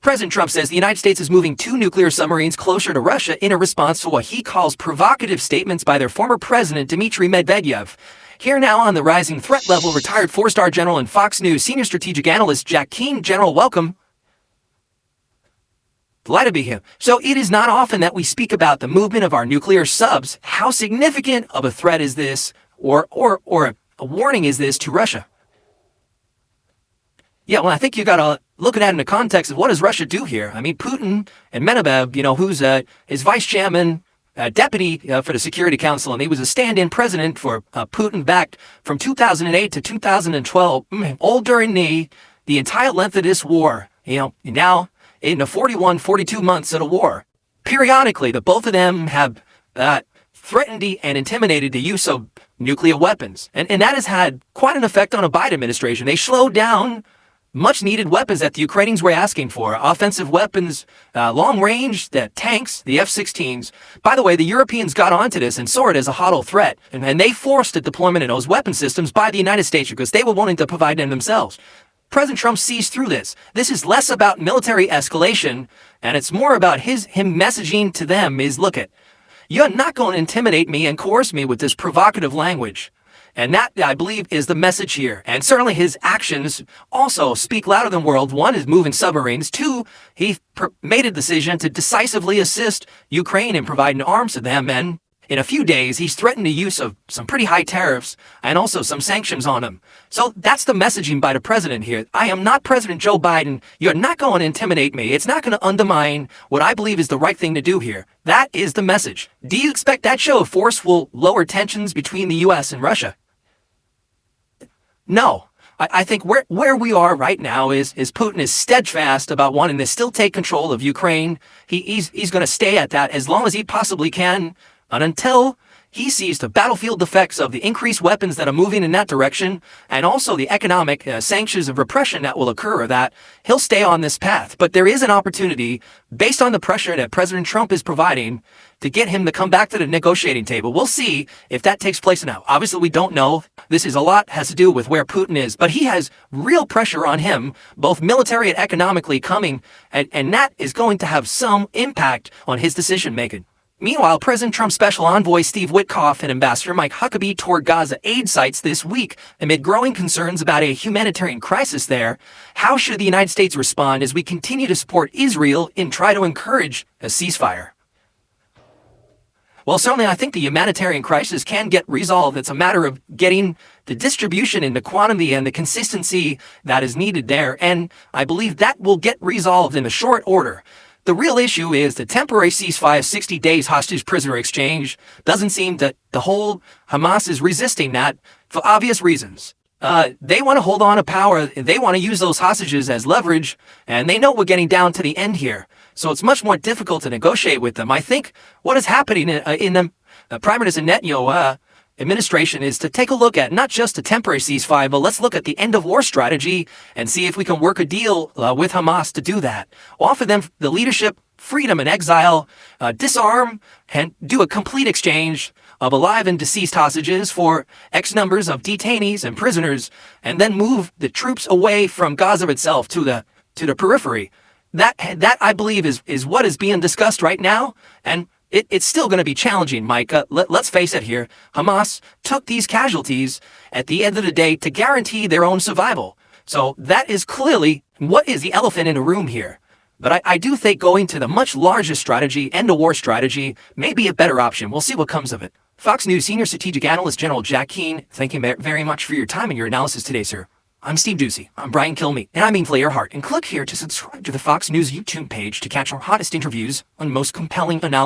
President Trump says the United States is moving 2 nuclear submarines closer to Russia in a response to what he calls provocative statements by their former president, Dmitry Medvedev. Here now on the rising threat level, retired 4-star general and Fox News senior strategic analyst Jack Keane. General, welcome. Delighted to be here. So it is not often that we speak about the movement of our nuclear subs. How significant of a threat is this, or a warning is this to Russia? Yeah, well, I think you got to look at it in the context of what does Russia do here? I mean, Putin and Medvedev, who's his vice chairman, deputy for the Security Council, and he was a stand-in president for Putin back from 2008 to 2012, all during the entire length of this war. Now in the 42 months of the war, periodically, the both of them have threatened and intimidated the use of nuclear weapons, and that has had quite an effect on the Biden administration. They slowed down much-needed weapons that the Ukrainians were asking for, offensive weapons, long-range, the tanks, the F-16s. By the way, the Europeans got onto this and saw it as a hollow threat, and they forced the deployment of those weapon systems by the United States because they were wanting to provide them themselves. President Trump sees through this. This is less about military escalation, and it's more about him messaging to them is, look it, you're not going to intimidate me and coerce me with this provocative language. And that, I believe, is the message here. And certainly his actions also speak louder than words. One is moving submarines. 2, he made a decision to decisively assist Ukraine in providing arms to them. And in a few days, he's threatened the use of some pretty high tariffs and also some sanctions on them. So that's the messaging by the president here. I am not President Joe Biden. You're not going to intimidate me. It's not going to undermine what I believe is the right thing to do here. That is the message. Do you expect that show of force will lower tensions between the U.S. and Russia? No. I think where we are right now is Putin is steadfast about wanting to still take control of Ukraine. He's going to stay at that as long as he possibly can, and until he sees the battlefield effects of the increased weapons that are moving in that direction, and also the economic sanctions of repression that will occur, that he'll stay on this path. But there is an opportunity, based on the pressure that President Trump is providing, to get him to come back to the negotiating table. We'll see if that takes place now. Obviously, we don't know. This is a lot has to do with where Putin is, but he has real pressure on him, both military and economically coming, and that is going to have some impact on his decision-making. Meanwhile, President Trump's special envoy Steve Witkoff and Ambassador Mike Huckabee toured Gaza aid sites this week amid growing concerns about a humanitarian crisis there. How should the United States respond as we continue to support Israel and try to encourage a ceasefire? Well, certainly I think the humanitarian crisis can get resolved. It's a matter of getting the distribution and the quantity and the consistency that is needed there, and I believe that will get resolved in a short order. The real issue is the temporary ceasefire, 60 days hostage prisoner exchange. Doesn't seem that the whole Hamas is resisting that for obvious reasons. They want to hold on to power. They want to use those hostages as leverage, and they know we're getting down to the end here. So it's much more difficult to negotiate with them. I think what is happening in the Prime Minister Netanyahu administration is to take a look at not just a temporary ceasefire, but let's look at the end of war strategy and see if we can work a deal with Hamas to do that. Offer them the leadership, freedom and exile, disarm, and do a complete exchange of alive and deceased hostages for X numbers of detainees and prisoners, and then move the troops away from Gaza itself to the periphery. That I believe is what is being discussed right now, and it's still going to be challenging, Mike. Let's face it here. Hamas took these casualties at the end of the day to guarantee their own survival. So that is clearly what is the elephant in the room here. But I do think going to the much larger strategy, end of war strategy, may be a better option. We'll see what comes of it. Fox News Senior Strategic Analyst General Jack Keane, thank you very much for your time and your analysis today, sir. I'm Steve Doocy. I'm Brian Kilmeade, and I mean Flair Hart. And click here to subscribe to the Fox News YouTube page to catch our hottest interviews on most compelling analysis.